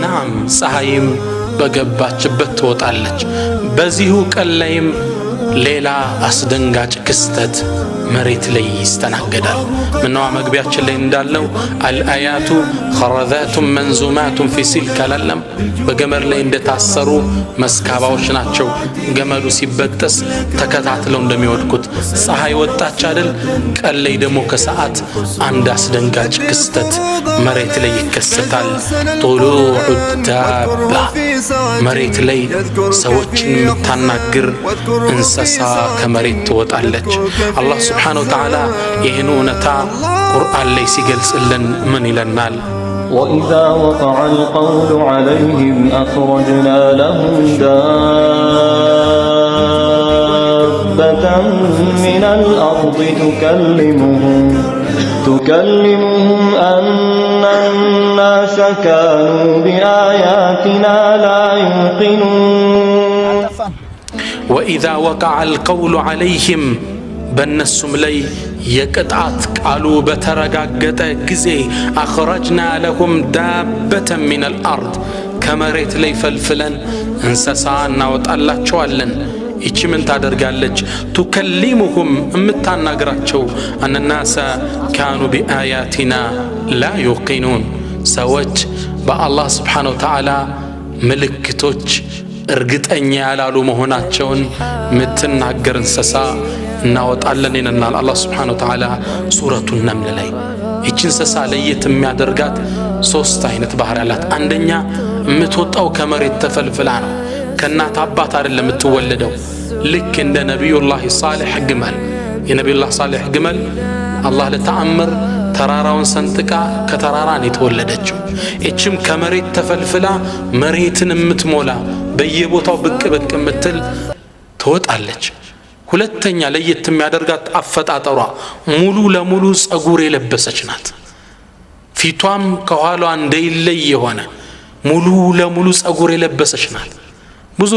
ናም ፀሐይም በገባችበት ትወጣለች። በዚሁ ቀን ላይም ሌላ አስደንጋጭ ክስተት መሬት ላይ ይስተናገዳል። ምነዋ መግቢያችን ላይ እንዳልነው አልአያቱ ኸረዛቱን መንዙማቱን ፊ ሲልክ አላለም። በገመድ ላይ እንደታሰሩ መስካባዎች ናቸው። ገመዱ ሲበጠስ ተከታትለው እንደሚወድቁት ፀሐይ ወጣች አይደል? ቀን ላይ ደግሞ ከሰዓት አንድ አስደንጋጭ ክስተት መሬት ላይ ይከሰታል። ጡሉዑ ዳባ፣ መሬት ላይ ሰዎችን የምታናግር እንስሳ ከመሬት ትወጣለች። አላህ سبحانه وتعالى يهنونتا قرآن ليس جلس إلا من إلى وإذا وقع القول عليهم أخرجنا لهم دابة من الأرض تكلمهم أن الناس كانوا بآياتنا لا يوقنون. وإذا وقع القول عليهم በእነሱም ላይ የቅጣት ቃሉ በተረጋገጠ ጊዜ አኽረጅና ለሁም ዳበተን ሚነል አርድ፣ ከመሬት ላይ ፈልፍለን እንስሳ እናወጣላቸዋለን። ይቺ ምን ታደርጋለች? ቱከሊሙሁም፣ እምታናግራቸው አነናሰ ካኑ ቢአያቲና ላ ዩቂኑን፣ ሰዎች በአላህ ስብሓነሁ ወተዓላ ምልክቶች እርግጠኛ ያላሉ መሆናቸውን ምትናገር እንስሳ እናወጣለን ይነናል አላህ ስብሓነሁ ወተዓላ ሱረቱ ነምል ላይ። ይቺ እንስሳ ለየት የሚያደርጋት ሶስት አይነት ባህሪ አላት። አንደኛ የምትወጣው ከመሬት ተፈልፍላ ነው። ከእናት አባት አይደለም የምትወለደው። ልክ እንደ ነቢዩላህ ሳሌሕ ግመል። የነቢዩላህ ሳሌሕ ግመል አላህ ለተአምር ተራራውን ሰንጥቃ ከተራራ ነው የተወለደችው። እችም ከመሬት ተፈልፍላ መሬትን የምትሞላ በየቦታው ብቅ ብቅ የምትል ትወጣለች። ሁለተኛ ለየት የሚያደርጋት አፈጣጠሯ ሙሉ ለሙሉ ጸጉር የለበሰች ናት። ፊቷም ከኋሏ እንደይለይ የሆነ ሙሉ ለሙሉ ጸጉር የለበሰች ናት። ብዙ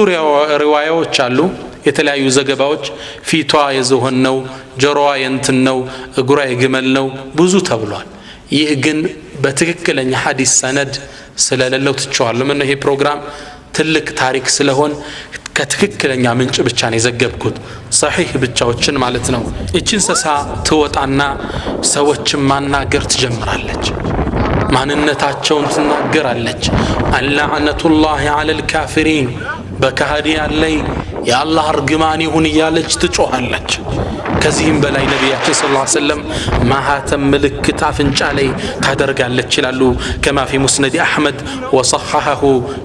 ሪዋያዎች አሉ፣ የተለያዩ ዘገባዎች። ፊቷ የዝሆን ነው፣ ጆሮዋ የእንትን ነው፣ እግሯ የግመል ነው ብዙ ተብሏል። ይህ ግን በትክክለኛ ሐዲስ ሰነድ ስለሌለው ትቸዋለሁ። ምን ነው ይሄ ፕሮግራም ትልቅ ታሪክ ስለሆን ከትክክለኛ ምንጭ ብቻ ነው የዘገብኩት፣ ሰሒህ ብቻዎችን ማለት ነው። እቺ እንስሳ ትወጣና ሰዎችን ማናገር ትጀምራለች። ማንነታቸውን ትናገራለች። አልላዕነቱላሂ ዐለል ካፊሪን፣ በካህዲያን ላይ የአላህ እርግማን ይሁን እያለች ትጮኻለች። ከዚህም በላይ ነቢያችን ሰለላሁ ዐለይሂ ወሰለም ማህተም ምልክት አፍንጫ ላይ ታደርጋለች ይላሉ። ከማ ፊ ሙስነድ አሕመድ ወሰሐሐሁ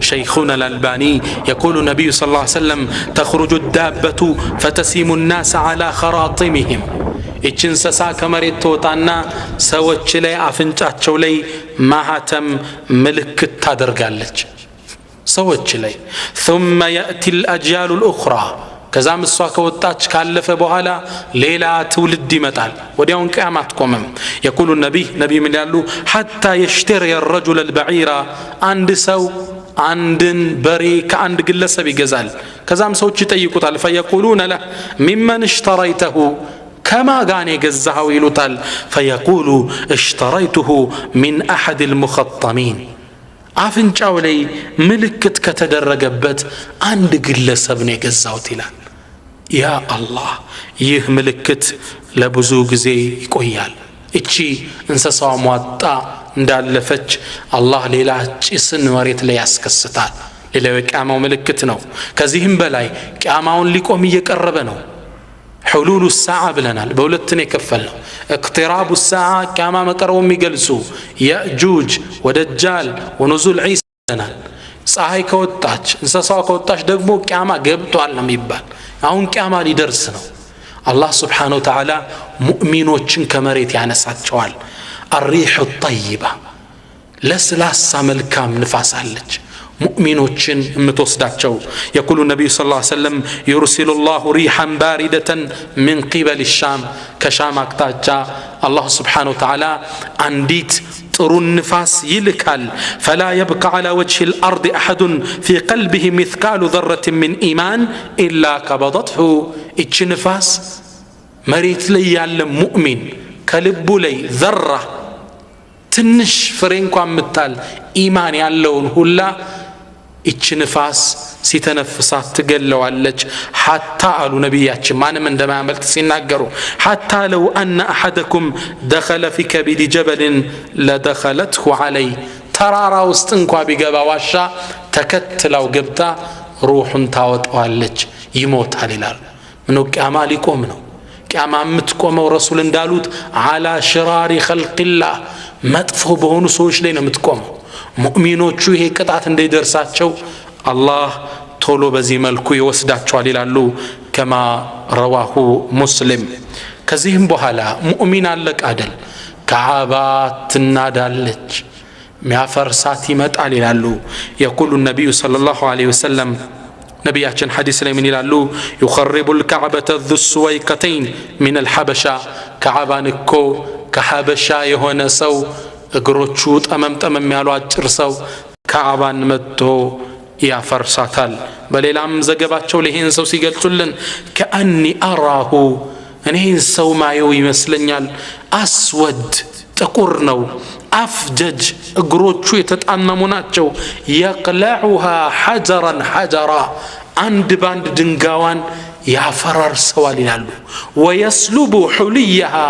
ሸይኹና አልአልባኒ የቁሉ ነቢዩ ሰለላሁ ዐለይሂ ወሰለም ተኽሩጁ ዳበቱ ፈተሲሙ ናስ ዐላ ኸራጢሚሂም። ይቺ እንስሳ ከመሬት ትወጣና ሰዎች ላይ አፍንጫቸው ላይ ማህተም ምልክት ታደርጋለች ሰዎች ላይ። ثم يأتي الأجيال الأخرى፣ ከዛም እሷ ከወጣች ካለፈ በኋላ ሌላ ትውልድ ይመጣል። ወዲያውን ቂያማ አትቆምም። የቁሉ ነቢይ ምን ያሉ ሐታ የሽተሪ الرجل البعير፣ አንድ ሰው አንድን በሬ ከአንድ ግለሰብ ይገዛል። ከዛም ሰዎች ይጠይቁታል። فيقولون له ممن اشتريته፣ ከማ ጋር የገዛኸው ይሉታል። فيقول اشتريته من أحد المخطمين፣ አፍንጫው ላይ ምልክት ከተደረገበት አንድ ግለሰብ ነው የገዛሁት ይላል። ያ አላህ፣ ይህ ምልክት ለብዙ ጊዜ ይቆያል። እቺ እንስሳዋ ሟጣ እንዳለፈች አላህ ሌላ ጭስን መሬት ላይ ያስከስታል። ሌላው የቂያማው ምልክት ነው። ከዚህም በላይ ቂያማውን ሊቆም እየቀረበ ነው። حلول الساعة بلنال بولتني كفلنا اقتراب الساعة كما مقروا ميقلسو يأجوج ودجال ونزول عيسى بلنال ፀሐይ ከወጣች እንስሳው ከወጣች ደግሞ ቂያማ ገብቷል ነው የሚባል። አሁን ቂያማ ሊደርስ ነው። አላህ Subhanahu Wa Ta'ala ሙእሚኖችን ከመሬት ያነሳቸዋል። الريح الطيبة ለስላሳ መልካም ንፋስ አለች ሙእሚኖችን የምትወስዳቸው። የቁሉ ነቢዩ ሰለላሁ ዐለይሂ ወሰለም يرسل الله ريحا باردة من قبل الشام، ከሻም አቅጣጫ አላህ Subhanahu Wa Ta'ala አንዲት ጥሩ ንፋስ ይልካል። فلا يبقى على وجه الأرض أحد في قلبه مثقال ذرة من إيمان إلا قبضته። እቺ ንፋስ መሬት ላይ ያለ ሙእሚን ከልቡ ላይ ዘራ ትንሽ ፍሬ እንኳን ምታል ኢማን ያለውን ሁላ እቺ ንፋስ ሲተነፍሳት ትገለዋለች ሐታ አሉ ነቢያችን ማንም እንደማያመልጥ ሲናገሩ ሐታ ለው አነ አሐደኩም ደኸለ ፊ ከቢድ ጀበልን ለደኸለትሁ ዐለይ ተራራ ውስጥ እንኳን ቢገባ ዋሻ ተከትላው ገብታ ሩሑን ታወጣዋለች ይሞታል ይላል ምነው ቂያማ ሊቆም ነው ቂያማ የምትቆመው ረሱል እንዳሉት አላ ሽራሪ ኸልቅላህ መጥፎ በሆኑ ሰዎች ላይ ነው የምትቆመው ሙእሚኖቹ ይሄ ቅጣት እንዳይደርሳቸው አላህ ቶሎ በዚህ መልኩ ይወስዳቸዋል ይላሉ ከማ ረዋሁ ሙስሊም ከዚህም በኋላ ሙእሚን አለቅ አይደል ከዓባ ትናዳለች ሚያፈርሳት ይመጣል ይላሉ የቁሉ ነቢዩ ሰለላሁ ዐለይሂ ወሰለም ነቢያችን ሐዲስ ላይ ምን ይላሉ يخرب الكعبة ذو السويقتين من الحبشة كعبان እኮ ከሐበሻ የሆነ ሰው እግሮቹ ጠመምጠመም ያሉ አጭር ሰው ከዓባን መጥቶ ያፈርሳታል በሌላም ዘገባቸው ለይህን ሰው ሲገልጹልን ከአኒ አራሁ እኔን ሰው ማየው ይመስለኛል አስወድ ጥቁር ነው አፍጀጅ እግሮቹ የተጣመሙ ናቸው يقلعها حجرا حجرا አንድ ባንድ ድንጋዋን ያፈራርሰዋል ይላሉ ويسلب حليها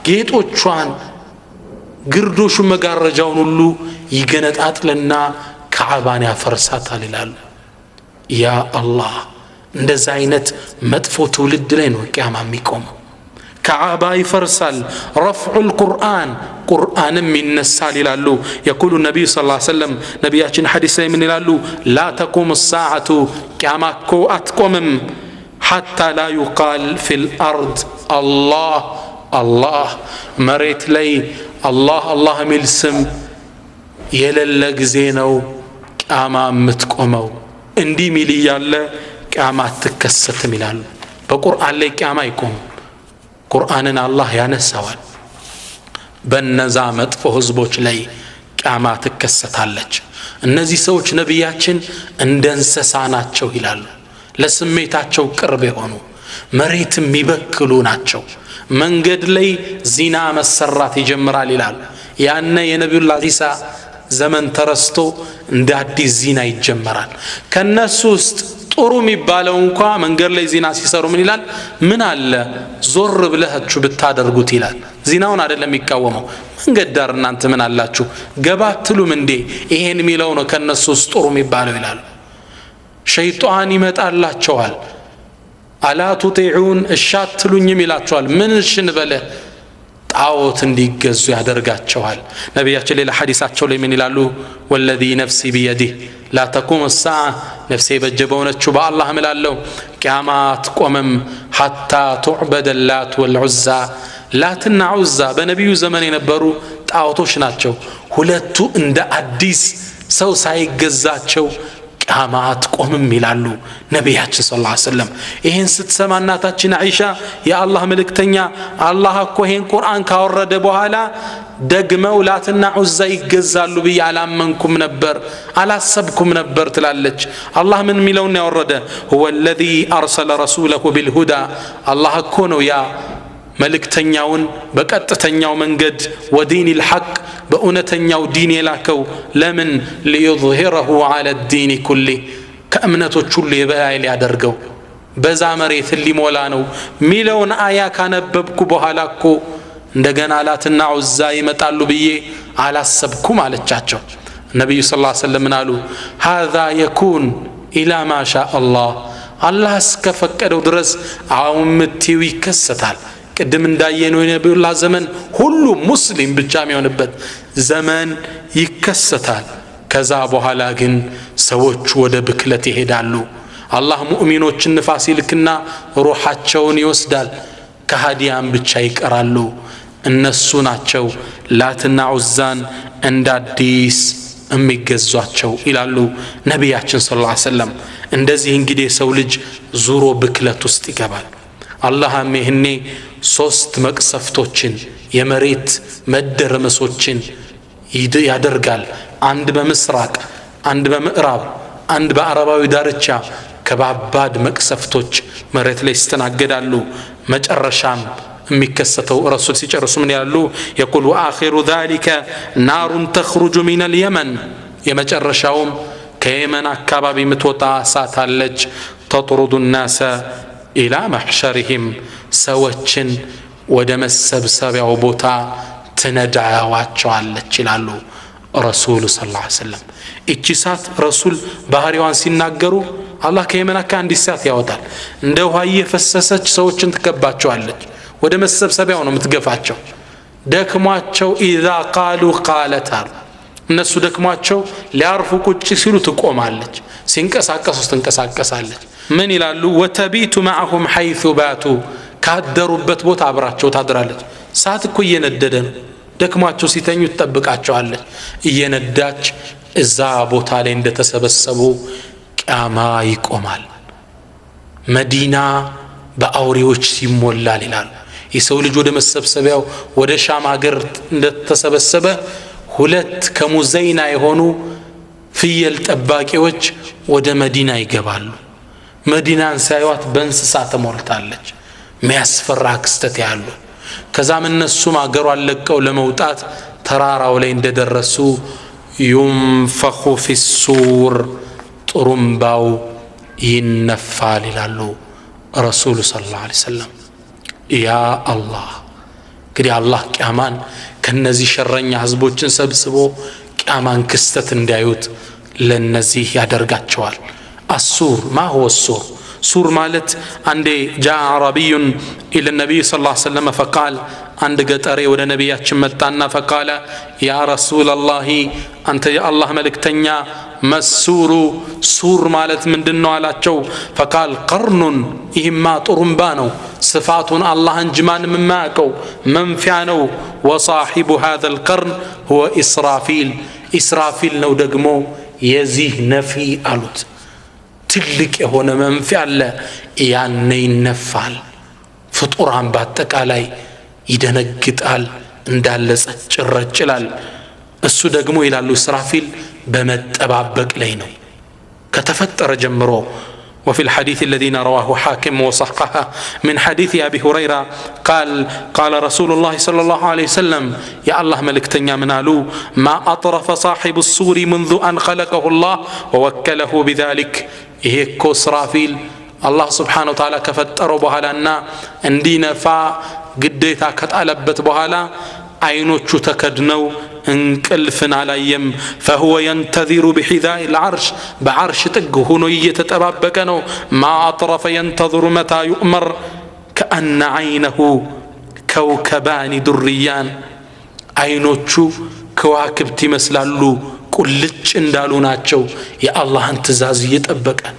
ጌጦቿን ግርዶሹ መጋረጃውን ሁሉ ይገነጣጥልና ከዓባን ያፈርሳታል ይላሉ ያ አላህ እንደዛ አይነት መጥፎ ትውልድ ላይ ነው ቂያማ የሚቆመው ከዓባ ይፈርሳል ረፍዑ القرآن ቁርአንም ይነሳል ይላሉ የቁሉ ነቢዩ ሰለላሁ ዐለይሂ ወሰለም ነቢያችን ሐዲስ ላይ ምን ይላሉ ላ ተቁም الساعة ቂያማ እኮ አትቆምም حتى لا يقال في الأرض الله الله መሬት ላይ አላህ አላህ የሚል ስም የሌለ ጊዜ ነው ቂያማ የምትቆመው እንዲህ ሚል እያለ ቂያማ አትከሰትም ይላሉ በቁርአን ላይ ቂያማ አይቆምም ቁርአንን አላህ ያነሳዋል በነዛ መጥፎ ህዝቦች ላይ ቂያማ ትከሰታለች እነዚህ ሰዎች ነቢያችን እንደ እንስሳ ናቸው ይላሉ ለስሜታቸው ቅርብ የሆኑ መሬት የሚበክሉ ናቸው መንገድ ላይ ዚና መሰራት ይጀምራል ይላል ያነ የነብዩላህ ኢሳ ዘመን ተረስቶ እንደ አዲስ ዚና ይጀምራል ከነሱ ውስጥ ጥሩ የሚባለው እንኳን መንገድ ላይ ዚና ሲሰሩ ምን ይላል ምን አለ ዞር ብለህችሁ ብታደርጉት ይላል ዚናውን አይደለም የሚቃወመው መንገድ ዳር እናንተ ምን አላችሁ ገባትሉም እንዴ ይሄን የሚለው ነው ከነሱ ውስጥ ጥሩ የሚባለው ይላል ሸይጣን ይመጣላቸዋል አላ ቱጢዑን እሻትሉኝም ይላቸዋል ምን እሽን በለ ጣዖት እንዲገዙ ያደርጋቸዋል ነቢያችን ሌላ ሐዲሳቸው ላይ ምን ይላሉ ወለዚ ነፍሲ ቢየዲህ ላ ተቁም الساعة ነፍሴ በጀበውነቹ በአላህ እምላለሁ ቂያማ አትቆምም ሐታ ቱዕበደ ላት ወልዑዛ ላትና ዑዛ በነቢዩ ዘመን የነበሩ ጣዖቶች ናቸው ሁለቱ እንደ አዲስ ሰው ሳይገዛቸው ቂያማ አትቆምም ይላሉ ነቢያችን ሰለላሁ ዐለይሂ ወሰለም ይሄን ስትሰማ እናታችን አይሻ የአላህ መልእክተኛ አላህ እኮ ይሄን ቁርአን ካወረደ በኋላ ደግመው ላትና ዑዛ ይገዛሉ ብዬ አላመንኩም ነበር አላሰብኩም ነበር ትላለች አላህ ምን ሚለውን ያወረደ هو الذي أرسل رسوله بالهدى አላህ እኮ ነው ያ መልእክተኛውን በቀጥተኛው መንገድ ወዲን الحق በእውነተኛው ዲን የላከው ለምን ليظهره على الدين كله ከእምነቶች ሁሉ የበላይ ሊያደርገው በዛ መሬት ሊሞላ ነው ሚለውን አያ ካነበብኩ በኋላ እኮ እንደገና ላትና ዑዛ ይመጣሉ ብዬ አላሰብኩም አለቻቸው ነብዩ ሰለላሁ ዐለይሂ ወሰለም አሉ هذا يكون الى ما شاء الله አላህ እስከፈቀደው ድረስ አውምቲው ይከሰታል ቅድም እንዳየነው የነብዩላህ ዘመን ሁሉ ሙስሊም ብቻ የሚሆንበት ዘመን ይከሰታል ከዛ በኋላ ግን ሰዎች ወደ ብክለት ይሄዳሉ አላህ ሙእሚኖችን ንፋስ ይልክና ሩሃቸውን ይወስዳል ከሃዲያን ብቻ ይቀራሉ እነሱ ናቸው ላትና ዑዛን እንደ አዲስ የሚገዟቸው ይላሉ ነቢያችን ሰለላሁ ዐለይሂ ወሰለም እንደዚህ እንግዲህ ሰው ልጅ ዙሮ ብክለት ውስጥ ይገባል አላህም ይህኔ ሶስት መቅሰፍቶችን የመሬት መደረመሶችን ያደርጋል አንድ በምስራቅ አንድ በምዕራብ አንድ በአረባዊ ዳርቻ ከባባድ መቅሰፍቶች መሬት ላይ ይስተናገዳሉ መጨረሻም የሚከሰተው ረሱል ሲጨርሱ ምን ያሉ يقول واخر ذلك نار تخرج من اليمن የመጨረሻውም ከየመን አካባቢ የምትወጣ እሳት አለች تطرد الناس الى محشرهم ሰዎችን ወደ መሰብሰቢያው ቦታ ትነዳዋቸዋለች ይላሉ ረሱል ሰለላሁ ዐለይሂ ወሰለም። እቺ እሳት ረሱል ባህሪዋን ሲናገሩ አላህ ከየመን አንድ እሳት ያወጣል እንደ ውሃ እየፈሰሰች ሰዎችን ትከባቸዋለች ወደ መሰብሰቢያው ነው የምትገፋቸው ደክሟቸው اذا قالوا قالت እነሱ ደክሟቸው ሊያርፉ ቁጭ ሲሉ ትቆማለች ሲንቀሳቀሱ ትንቀሳቀሳለች ምን ይላሉ وتبيت معهم حيث باتوا ካደሩበት ቦታ አብራቸው ታድራለች እሳት እኮ እየነደደ ነው ደክሟቸው ሲተኙ ትጠብቃቸዋለች እየነዳች እዛ ቦታ ላይ እንደተሰበሰቡ ቂያማ ይቆማል መዲና በአውሬዎች ሲሞላል ይላሉ የሰው ልጅ ወደ መሰብሰቢያው ወደ ሻም ሀገር እንደተሰበሰበ ሁለት ከሙዘይና የሆኑ ፍየል ጠባቂዎች ወደ መዲና ይገባሉ መዲናን ሳይዋት በእንስሳ ተሞልታለች የሚያስፈራ ክስተት ያሉ ከዛም እነሱም አገሯን ለቀው ለመውጣት ተራራው ላይ እንደደረሱ ينفخ في السور ጥሩምባው ይነፋል ይላሉ ረሱል ሰለላሁ ዐለይሂ ወሰለም ያ አላህ እንግዲህ አላህ ቂያማን ከነዚህ ሸረኛ ህዝቦችን ሰብስቦ ቂያማን ክስተት እንዲያዩት ለነዚህ ያደርጋቸዋል السور ما هو السور سور مالت عندي جاء عربي إلى النبي صلى الله عليه وسلم فقال عند قطري ولا نبياتش متانا فقال يا رسول الله أنت يا الله ملك تنيا ما السور سور مالت من دنو على تشو فقال قرن إهما طرنبانو صفات الله انجمان من ماكو منفعنو وصاحب هذا القرن هو إسرافيل نو دقمو يزيه نفي ألوت ትልቅ የሆነ መንፈስ አለ ያኔ ይነፋል ፍጡራን በአጠቃላይ ይደነግጣል እንዳለ ጸጭረጭላል እሱ ደግሞ ይላሉ እስራፊል በመጠባበቅ ላይ ነው ከተፈጠረ ጀምሮ وفي الحديث الذين رواه حاكم وصححه من حديث أبي هريرة قال رسول الله صلى الله عليه وسلم يا الله ملكتنيا منالو ما أطرف صاحب السور منذ أن خلقه الله ووكله بذلك هيك إسرافيل الله سبحانه وتعالى كفتروا بهالنا عندنا قديتا كتقلبت بهالا عينوچو تكدنو انقلفن عليهم فهو ينتظر بحذاء العرش بعرش تقهنو يتتبابكنو ما أطرف ينتظر متى يؤمر كأن عينه كوكبان دريان عينوچو كواكب تمثلالو كلچ اندالو ناچو يا الله انتزاز يتبكن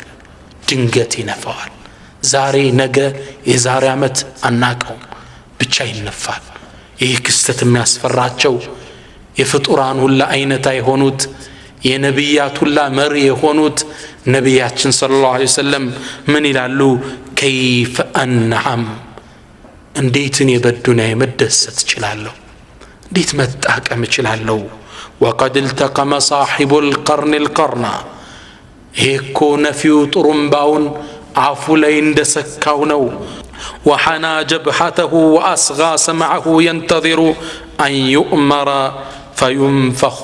دنگتي نفوال زاري نگه يزاري عمت اناقو ብቻ ይነፋል ይህ ክስተት የሚያስፈራቸው የፍጡራን ሁላ አይነታ የሆኑት የነብያት ሁላ መሪ የሆኑት ነብያችን ሰለላሁ ዐለይሂ ወሰለም ምን ይላሉ كيف انعم እንዴት እኔ በዱንያ መደሰት እችላለሁ እንዴት መጣቀም እችላለሁ وقد التقم صاحب القرن القرن هيك نفيو طرمباون عفو ላይ እንደሰካው ነው وحنى جبهته وأصغى سمعه ينتظر أن يؤمر فينفخ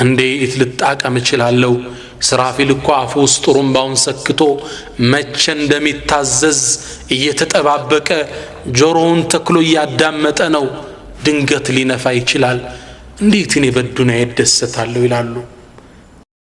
عندي إتلتاك أمتشل هالو إسرافيل كوافو سطرمباون سكتو مچن دمي تازز يتتبابك جرون تكلو يادامت أنو دنگت لي نفاي چلال عندي تني بدونا يدست هالو يلالو